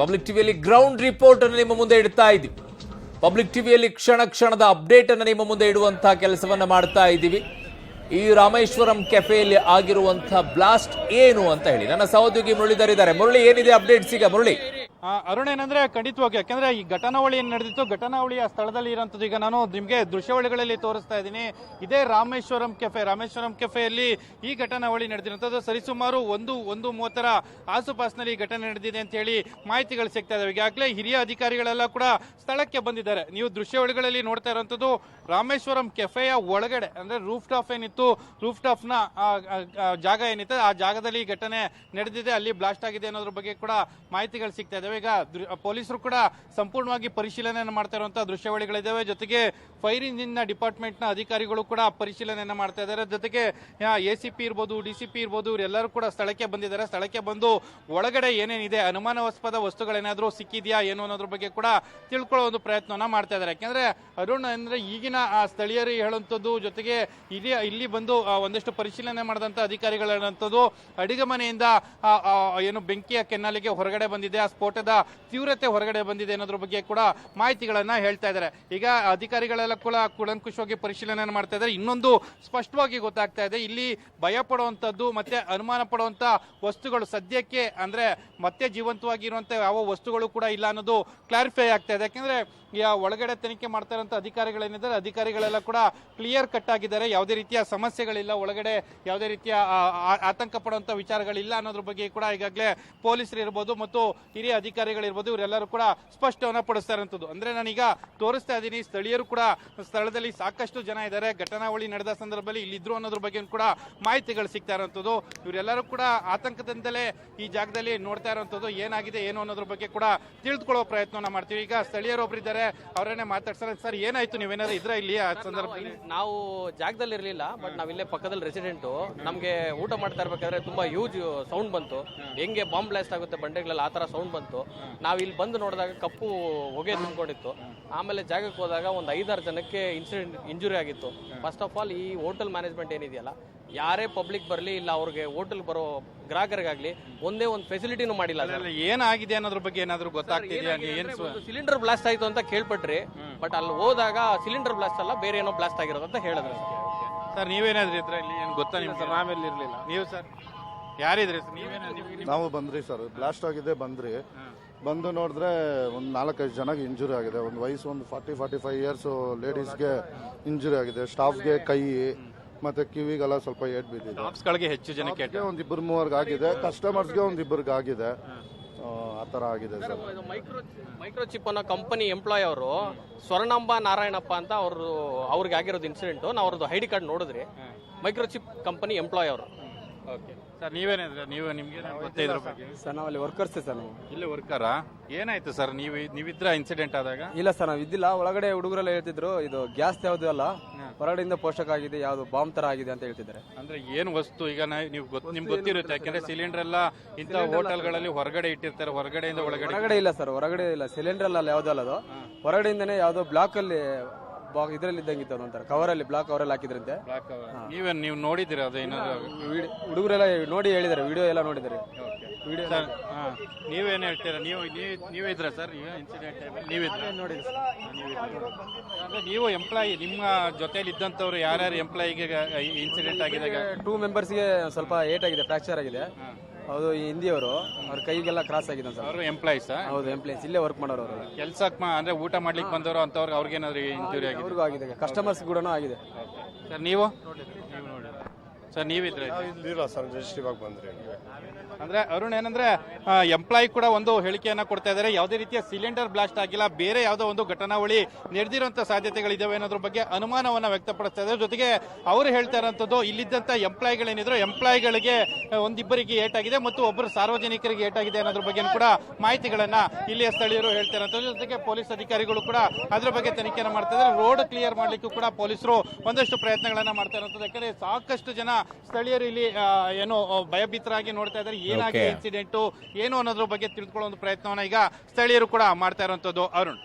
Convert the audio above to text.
Public ಟಿವಿಯಲ್ಲಿ ground report ಅನ್ನು ನಿಮ್ಮ ಮುಂದೆ ಇಡ್ತಾ ಇದ್ದೀವಿ. ಪಬ್ಲಿಕ್ ಟಿವಿಯಲ್ಲಿ ಕ್ಷಣ ಕ್ಷಣದ ಅಪ್ಡೇಟ್ ಅನ್ನು ನಿಮ್ಮ ಮುಂದೆ ಇಡುವಂತಹ ಕೆಲಸವನ್ನ ಮಾಡ್ತಾ ಇದ್ದೀವಿ. ಈ ರಾಮೇಶ್ವರಂ ಕೆಫೆಯಲ್ಲಿ ಆಗಿರುವಂತಹ ಬ್ಲಾಸ್ಟ್ ಏನು ಅಂತ ಹೇಳಿ ನನ್ನ ಸಹೋದ್ಯೋಗಿ ಮುರಳೀಧರ್ ಇದ್ದಾರೆ. ಮುರಳಿ, ಏನಿದೆ ಅಪ್ಡೇಟ್ಸ್ ಈಗ? ಮುರಳಿ, ಅರುಣ್, ಏನಂದ್ರೆ ಖಂಡಿತವಾಗಿ, ಯಾಕಂದ್ರೆ ಈ ಘಟನಾವಳಿ ಏನ್ ನಡೆದಿತ್ತು, ಘಟನಾವಳಿಯ ಸ್ಥಳದಲ್ಲಿ ಇರುವಂತದ್ದು ಈಗ ನಾನು ನಿಮ್ಗೆ ದೃಶ್ಯಾವಳಿಗಳಲ್ಲಿ ತೋರಿಸ್ತಾ ಇದ್ದೀನಿ. ಇದೇ ರಾಮೇಶ್ವರಂ ಕೆಫೆಯಲ್ಲಿ ಈ ಘಟನಾವಳಿ ನಡೆದಿರುವಂತದ್ದು. ಸರಿಸುಮಾರು 1:30 ಆಸುಪಾಸಿನಲ್ಲಿ ಈ ಘಟನೆ ನಡೆದಿದೆ ಅಂತ ಹೇಳಿ ಮಾಹಿತಿಗಳು ಸಿಗ್ತಾ ಇದಾವೆ. ಈಗಾಗಲೇ ಹಿರಿಯ ಅಧಿಕಾರಿಗಳೆಲ್ಲ ಕೂಡ ಸ್ಥಳಕ್ಕೆ ಬಂದಿದ್ದಾರೆ. ನೀವು ದೃಶ್ಯಾವಳಿಗಳಲ್ಲಿ ನೋಡ್ತಾ ಇರುವಂತದ್ದು ರಾಮೇಶ್ವರಂ ಕೆಫೆಯ ಒಳಗಡೆ, ಅಂದ್ರೆ ರೂಫ್ ಟಾಪ್ ಏನಿತ್ತು, ರೂಫ್ ಟಾಪ್ ನ ಜಾಗ ಏನಿತ್ತು, ಆ ಜಾಗದಲ್ಲಿ ಈ ಘಟನೆ ನಡೆದಿದೆ, ಅಲ್ಲಿ ಬ್ಲಾಸ್ಟ್ ಆಗಿದೆ ಅನ್ನೋದ್ರ ಬಗ್ಗೆ ಕೂಡ ಮಾಹಿತಿಗಳು ಸಿಗ್ತಾ ಇದಾವೆ. ಈಗ ಪೊಲೀಸರು ಕೂಡ ಸಂಪೂರ್ಣವಾಗಿ ಪರಿಶೀಲನೆಯನ್ನು ಮಾಡ್ತಾ ಇರುವಂತಹ ದೃಶ್ಯಾವಳಿಗಳಿದ್ದಾವೆ. ಜೊತೆಗೆ ಫೈರ್ ಇಂಜಿನ್ ನ ಡಿಪಾರ್ಟ್ಮೆಂಟ್ ನ ಅಧಿಕಾರಿಗಳು ಕೂಡ ಪರಿಶೀಲನೆಯನ್ನು ಮಾಡ್ತಾ ಇದ್ದಾರೆ. ಜೊತೆಗೆ ಎಸಿಪಿ ಇರ್ಬೋದು, ಡಿಸಿಪಿ ಇರ್ಬೋದು, ಇವರೆಲ್ಲರೂ ಕೂಡ ಸ್ಥಳಕ್ಕೆ ಬಂದಿದ್ದಾರೆ. ಸ್ಥಳಕ್ಕೆ ಬಂದು ಒಳಗಡೆ ಏನೇನಿದೆ, ಅನುಮಾನಾಸ್ಪದ ವಸ್ತುಗಳೇನಾದ್ರೂ ಸಿಕ್ಕಿದ್ಯಾ ಏನು ಅನ್ನೋದ್ರ ಬಗ್ಗೆ ಕೂಡ ತಿಳ್ಕೊಳ್ಳೋ ಒಂದು ಪ್ರಯತ್ನವನ್ನ ಮಾಡ್ತಾ ಇದ್ದಾರೆ. ಯಾಕೆಂದ್ರೆ ಅರುಣ್, ಅಂದ್ರೆ ಈಗಿನ ಸ್ಥಳೀಯರು ಹೇಳುವಂಥದ್ದು, ಜೊತೆಗೆ ಇಲ್ಲಿ ಬಂದು ಒಂದಷ್ಟು ಪರಿಶೀಲನೆ ಮಾಡಿದಂತ ಅಧಿಕಾರಿಗಳು ಹೇಳುವಂಥದ್ದು, ಅಡಿಗೆ ಮನೆಯಿಂದ ಏನು ಬೆಂಕಿಯ ಕೆನ್ನಾಲಿಗೆ ಹೊರಗಡೆ ಬಂದಿದೆ, ಆ ಸ್ಫೋಟದ ತೀವ್ರತೆ ಹೊರಗಡೆ ಬಂದಿದೆ ಅನ್ನೋದ್ರ ಬಗ್ಗೆ ಕೂಡ ಮಾಹಿತಿಗಳನ್ನ ಹೇಳ್ತಾ ಇದ್ದಾರೆ. ಈಗ ಅಧಿಕಾರಿಗಳೆಲ್ಲ ಕೂಡ ಕೂಲಂಕುಷವಾಗಿ ಪರಿಶೀಲನೆ ಮಾಡ್ತಾ ಇದ್ದಾರೆ. ಇನ್ನೊಂದು ಸ್ಪಷ್ಟವಾಗಿ ಗೊತ್ತಾಗ್ತಾ ಇದೆ, ಇಲ್ಲಿ ಭಯ ಪಡುವಂತದ್ದು ಮತ್ತೆ ಅನುಮಾನ ಪಡುವಂತ ವಸ್ತುಗಳು ಸದ್ಯಕ್ಕೆ, ಅಂದ್ರೆ ಮತ್ತೆ ಜೀವಂತವಾಗಿರುವಂತ ಯಾವ ವಸ್ತುಗಳು ಕೂಡ ಇಲ್ಲ ಅನ್ನೋದು ಕ್ಲಾರಿಫೈ ಆಗ್ತಾ ಇದೆ. ಯಾಕಂದ್ರೆ ಒಳಗಡೆ ತನಿಖೆ ಮಾಡ್ತಾ ಇರುವಂತ ಅಧಿಕಾರಿಗಳೇನಿದ್ದಾರೆ, ಅಧಿಕಾರಿಗಳೆಲ್ಲ ಕೂಡ ಕ್ಲಿಯರ್ ಕಟ್ ಆಗಿದ್ದಾರೆ. ಯಾವುದೇ ರೀತಿಯ ಸಮಸ್ಯೆಗಳಿಲ್ಲ, ಒಳಗಡೆ ಯಾವುದೇ ರೀತಿಯ ಆತಂಕ ಪಡುವಂತ ವಿಚಾರಗಳಿಲ್ಲ ಅನ್ನೋದ್ರ ಬಗ್ಗೆ ಕೂಡ ಈಗಾಗಲೇ ಪೊಲೀಸರು ಇರ್ಬೋದು ಮತ್ತು ಹಿರಿಯ ಅಧಿಕಾರಿಗಳಿರ್ಬೋದು, ಇವರೆಲ್ಲರೂ ಕೂಡ ಸ್ಪಷ್ಟವನ್ನ ಪಡಿಸ್ತಾ ಇರುವಂತದ್ದು. ಅಂದ್ರೆ ನಾನೀಗ ತೋರಿಸ್ತಾ ಇದ್ದೀನಿ, ಸ್ಥಳೀಯರು ಕೂಡ ಸ್ಥಳದಲ್ಲಿ ಸಾಕಷ್ಟು ಜನ ಇದ್ದಾರೆ. ಘಟನಾವಳಿ ನಡೆದ ಸಂದರ್ಭದಲ್ಲಿ ಇಲ್ಲಿದ್ರು ಅನ್ನೋದ್ರ ಬಗ್ಗೆ ಕೂಡ ಮಾಹಿತಿಗಳು ಸಿಗ್ತಾ ಇರುವಂತದ್ದು. ಇವರೆಲ್ಲರೂ ಕೂಡ ಆತಂಕದಿಂದಲೇ ಈ ಜಾಗದಲ್ಲಿ ನೋಡ್ತಾ ಇರುವಂತದ್ದು, ಏನಾಗಿದೆ ಏನು ಅನ್ನೋದ್ರ ಬಗ್ಗೆ ಕೂಡ ತಿಳಿದುಕೊಳ್ಳೋ ಪ್ರಯತ್ನವನ್ನ ಮಾಡ್ತೀವಿ. ಈಗ ಸ್ಥಳೀಯರು ಒಬ್ಬರಿದ್ದಾರೆ, ಅವರನ್ನೇ ಮಾತಾಡ್ತಾರೆ. ಸರ್, ಏನಾಯ್ತು, ನೀವೇನಾದ್ರು ಇದ್ರ ಇಲ್ಲಿ ಆ ಸಂದರ್ಭದಲ್ಲಿ? ನಾವು ಜಾಗದಲ್ಲಿ ಇರ್ಲಿಲ್ಲ, ಬಟ್ ನಾವಿಲ್ಲೇ ಪಕ್ಕದಲ್ಲಿ ರೆಸಿಡೆಂಟು. ನಮ್ಗೆ ಊಟ ಮಾಡ್ತಾ ಇರ್ಬೇಕಾದ್ರೆ ತುಂಬಾ ಹ್ಯೂಜ್ ಸೌಂಡ್ ಬಂತು, ಹೆಂಗೆ ಬಾಂಬ್ ಬ್ಲಾಸ್ಟ್ ಆಗುತ್ತೆ ಬಂಡೆಗಳಲ್ಲಿ ಆ ತರ ಸೌಂಡ್ ಬಂತು. ನಾವು ಇಲ್ಲಿ ಬಂದು ನೋಡಿದಾಗ ಕಪ್ಪು ಹೊಗೆ ತುಂಬಿಕೊಂಡಿತ್ತು. ಆಮೇಲೆ ಜಾಗಕ್ಕೆ ಹೋದಾಗ ಒಂದು 5-6 ಜನಕ್ಕೆ ಇಂಜುರಿ ಆಗಿತ್ತು. ಫಸ್ಟ್ ಆಫ್ ಆಲ್, ಈ ಹೋಟೆಲ್ ಮ್ಯಾನೇಜ್ಮೆಂಟ್ ಏನಿದೆಯಲ್ಲ, ಯಾರೇ ಪಬ್ಲಿಕ್ ಬರಲಿ ಇಲ್ಲ ಅವ್ರಿಗೆ ಹೋಟೆಲ್ ಬರೋ ಗ್ರಾಹಕರಿಗಾಗ್ಲಿ ಒಂದೇ ಒಂದು ಫೆಸಿಲಿಟಿನೂ ಮಾಡಿಲ್ಲ. ಏನಾಗಿದೆ ಅನ್ನೋದ್ರ ಬಗ್ಗೆ ಏನಾದ್ರು ಗೊತ್ತಾಗ್ತಿದೆಯಾ? ಸಿಲಿಂಡರ್ ಬ್ಲಾಸ್ಟ್ ಆಯ್ತು ಅಂತ ಕೇಳ್ಪಟ್ರಿ, ಬಟ್ ಅಲ್ಲಿ ಹೋದಾಗ ಸಿಲಿಂಡರ್ ಬ್ಲಾಸ್ಟ್ ಅಲ್ಲ, ಬೇರೆ ಏನೋ ಬ್ಲಾಸ್ಟ್ ಆಗಿರೋದು ಅಂತ ಹೇಳಿದ್ರು. ಸರ್, ನೀವೇನಾದ್ರೂ ಇದ್ರೆ ಇಲ್ಲಿ ಏನು ಗೊತ್ತಾ ನಿಮ್ಗೆ? ಸರ್, ನಾವೆಲ್ಲಿ ಇರ್ಲಿಲ್ಲ. ನೀವು ಸರ್ ಯಾರಿದ್ರಿ? ನಾವು ಬಂದ್ರಿ ಸರ್, ಬ್ಲಾಸ್ಟ್ ಆಗಿದೆ. ಬಂದು ನೋಡಿದ್ರೆ ಒಂದು 4-5 ಜನಕ್ಕೆ ಇಂಜುರಿ ಆಗಿದೆ. ಒಂದು ವಯಸ್ಸು ಒಂದು 40-45 ಇಯರ್ಸ್ ಲೇಡೀಸ್ಗೆ ಇಂಜುರಿ ಆಗಿದೆ. ಸ್ಟಾಫ್ಗೆ ಕೈ ಮತ್ತೆ ಕಿವಿಗೆಲ್ಲ ಸ್ವಲ್ಪ ಏಟ್ ಬಿದ್ದಿದೆ. ಹೆಚ್ಚು ಜನಕ್ಕೆ ಒಂದು 2-3 ಆಗಿದೆ. ಕಸ್ಟಮರ್ಸ್ಗೆ ಒಂದು 2 ಆಗಿದೆ. ಆ ತರ ಆಗಿದೆ ಸರ್. ಮೈಕ್ರೋಚಿಪ್ ಅನ್ನೋ ಕಂಪನಿ ಎಂಪ್ಲಾಯ್ ಅವರು ಸ್ವರ್ಣಾಂಬ ನಾರಾಯಣಪ್ಪ ಅಂತ ಅವ್ರಿಗೆ ಆಗಿರೋದು ಇನ್ಸಿಡೆಂಟ್. ನಾವು ಅವ್ರದ್ದು ಐಡಿ ಕಾರ್ಡ್ ನೋಡಿದ್ರಿ, ಮೈಕ್ರೋಚಿಪ್ ಕಂಪನಿ ಎಂಪ್ಲಾಯ್ ಅವರು. ಸರ್, ನೀವೇನಿದ್ರೆ ನಿಮ್ಗೆ ಗೊತ್ತೇ ಇದ್ರ ಬಗ್ಗೆ? ಸರ್, ನಾವು ಅಲ್ಲಿ ವರ್ಕರ್ಸ್ ಸರ್. ನಾವು ಇಲ್ಲಿ ವರ್ಕರಾ? ಏನಾಯ್ತು ಸರ್, ನೀವಿದ್ರ ಇನ್ಸಿಡೆಂಟ್ ಆದಾಗ? ಇಲ್ಲ ಸರ್, ನಾವು ಇದ್ದಿಲ್ಲ. ಒಳಗಡೆ ಹುಡುಗರೆಲ್ಲ ಹೇಳ್ತಿದ್ರು, ಇದು ಗ್ಯಾಸ್ ಯಾವ್ದು ಅಲ್ಲ, ಹೊರಗಡೆಯಿಂದ ಪೋಷಕ ಆಗಿದೆ, ಯಾವ್ದು ಬಾಂಬ್ ತರ ಆಗಿದೆ ಅಂತ ಹೇಳ್ತಿದ್ದಾರೆ. ಅಂದ್ರೆ ಏನು ವಸ್ತು? ಈಗ ನಿಮ್ಗೆ ಗೊತ್ತಿರುತ್ತೆ, ಯಾಕಂದ್ರೆ ಸಿಲಿಂಡರ್ ಎಲ್ಲ ಇಂಥ ಹೋಟೆಲ್ಗಳಲ್ಲಿ ಹೊರಗಡೆ ಇಟ್ಟಿರ್ತಾರೆ, ಹೊರಗಡೆಯಿಂದ ಹೊರಗಡೆ ಇಲ್ಲ ಸರ್, ಹೊರಗಡೆ ಇಲ್ಲ. ಸಿಲಿಂಡರ್ ಅಲ್ಲ, ಯಾವ್ದು ಅಲ್ಲ, ಅದು ಹೊರಗಡೆಯಿಂದನೇ ಯಾವ್ದೋ ಬ್ಲಾಕ್ ಅಲ್ಲಿ ಇದ್ರಲ್ಲಿ ಇದ್ದಂಗಿತ್ತು ಅಂತಾರೆ, ಕವರ್ ಅಲ್ಲಿ, ಬ್ಲಾಕ್ ಕವರ್ ಅಲ್ಲಿ ಹಾಕಿದ್ರಂತೆ. ನೀವು ನೋಡಿದಿರ ಅದೇನಾದ್ರು? ಹುಡುಗರೆಲ್ಲ ನೋಡಿ ಹೇಳಿದಾರೆ, ವಿಡಿಯೋ ಎಲ್ಲ ನೋಡಿದಾರೆ. ನೀವೇನ್ ಹೇಳ್ತೀರಾ? ನೀವೇ ಇದ್ರ ಸರ್ ಇನ್ಸಿಡೆಂಟ್ ನೀವಿದ್ರ? ಅಂದ್ರೆ ನೀವು ಎಂಪ್ಲಾಯಿ, ನಿಮ್ಮ ಜೊತೆಲಿ ಇದ್ದಂತವ್ರು ಯಾರ್ಯಾರು ಎಂಪ್ಲಾಯಿಗೆ ಇನ್ಸಿಡೆಂಟ್ ಆಗಿದಾಗ? 2 ಮೆಂಬರ್ಸ್ಗೆ ಸ್ವಲ್ಪ ಏಟ್ ಆಗಿದೆ, ಫ್ರಾಕ್ಚರ್ ಆಗಿದೆ. ಹೌದು, ಈ ಹಿಂದಿಯವರು, ಅವ್ರ ಕೈಗೆಲ್ಲ ಕ್ರಾಸ್ ಆಗಿದೆ ಸರ್. ಅವರು ಎಂಪ್ಲಾಯ್ಸ್? ಹೌದು, ಎಂಪ್ಲಾಯ್ಸ್, ಇಲ್ಲೇ ವರ್ಕ್ ಮಾಡೋರು. ಅವರು ಕೆಲ್ಸಕ್ಕೆ ಅಂದ್ರೆ ಊಟ ಮಾಡ್ಲಿಕ್ಕೆ ಬಂದವರು ಅಂತವ್ರು, ಅವ್ರಿಗೇನಾದ್ರು ಇಂಜುರಿ ಆಗಿದೆ? ಅವ್ರಿಗೂ ಆಗಿದೆ, ಕಸ್ಟಮರ್ಸ್ ಕೂಡ ಆಗಿದೆ. ಸರ್, ನೀವು ಸರ್ ನೀವಿದ್ರೆ? ಇಲ್ಲ ಸರ್, ಜಸ್ಟ್ ಇವಾಗ ಬಂದ್ರಿ. ಅಂದ್ರೆ ಅರುಣ್, ಏನಂದ್ರೆ ಎಂಪ್ಲಾಯಿ ಕೂಡ ಒಂದು ಹೇಳಿಕೆಯನ್ನ ಕೊಡ್ತಾ ಇದ್ದಾರೆ, ಯಾವುದೇ ರೀತಿಯ ಸಿಲಿಂಡರ್ ಬ್ಲಾಸ್ಟ್ ಆಗಿಲ್ಲ, ಬೇರೆ ಯಾವುದೋ ಒಂದು ಘಟನಾವಳಿ ನಡೆದಿರುವಂತ ಸಾಧ್ಯತೆಗಳಿದಾವೆ ಅನ್ನೋದ್ರ ಬಗ್ಗೆ ಅನುಮಾನವನ್ನ ವ್ಯಕ್ತಪಡಿಸ್ತಾ ಇದ್ದಾರೆ. ಜೊತೆಗೆ ಅವರು ಹೇಳ್ತಾ ಇರುವಂತದ್ದು, ಇಲ್ಲಿದ್ದಂತ ಎಂಪ್ಲಾಯಿಗಳೇನಿದ್ರು, ಎಂಪ್ಲಾಯಿಗಳಿಗೆ 1-2 ಏಟಾಗಿದೆ ಮತ್ತು ಒಬ್ಬರು ಸಾರ್ವಜನಿಕರಿಗೆ ಏಟಾಗಿದೆ ಅನ್ನೋದ್ರ ಬಗ್ಗೆ ಕೂಡ ಮಾಹಿತಿಗಳನ್ನ ಇಲ್ಲಿಯ ಸ್ಥಳೀಯರು ಹೇಳ್ತಾ ಇರುವಂತದ್ದು. ಜೊತೆಗೆ ಪೊಲೀಸ್ ಅಧಿಕಾರಿಗಳು ಕೂಡ ಅದ್ರ ಬಗ್ಗೆ ತನಿಖೆಯನ್ನು ಮಾಡ್ತಾ ಇದ್ದಾರೆ. ರೋಡ್ ಕ್ಲಿಯರ್ ಮಾಡ್ಲಿಕ್ಕೂ ಕೂಡ ಪೊಲೀಸರು ಒಂದಷ್ಟು ಪ್ರಯತ್ನಗಳನ್ನ ಮಾಡ್ತಾ ಇರುವಂತದ್ದು. ಯಾಕಂದ್ರೆ ಸಾಕಷ್ಟು ಜನ ಸ್ಥಳೀಯರು ಇಲ್ಲಿ ಏನು ಭಯಭೀತರಾಗಿ ನೋಡ್ತಾ ಇದ್ದಾರೆ, ಏನಾಗಿದೆ ಇನ್ಸಿಡೆಂಟ್ ಏನು ಅನ್ನೋದ್ರ ಬಗ್ಗೆ ತಿಳಿದುಕೊಳ್ಳೋ ಒಂದು ಪ್ರಯತ್ನವನ್ನ ಈಗ ಸ್ಥಳೀಯರು ಕೂಡ ಮಾಡ್ತಾ ಇರುವಂತದ್ದು. ಅರುಣ್.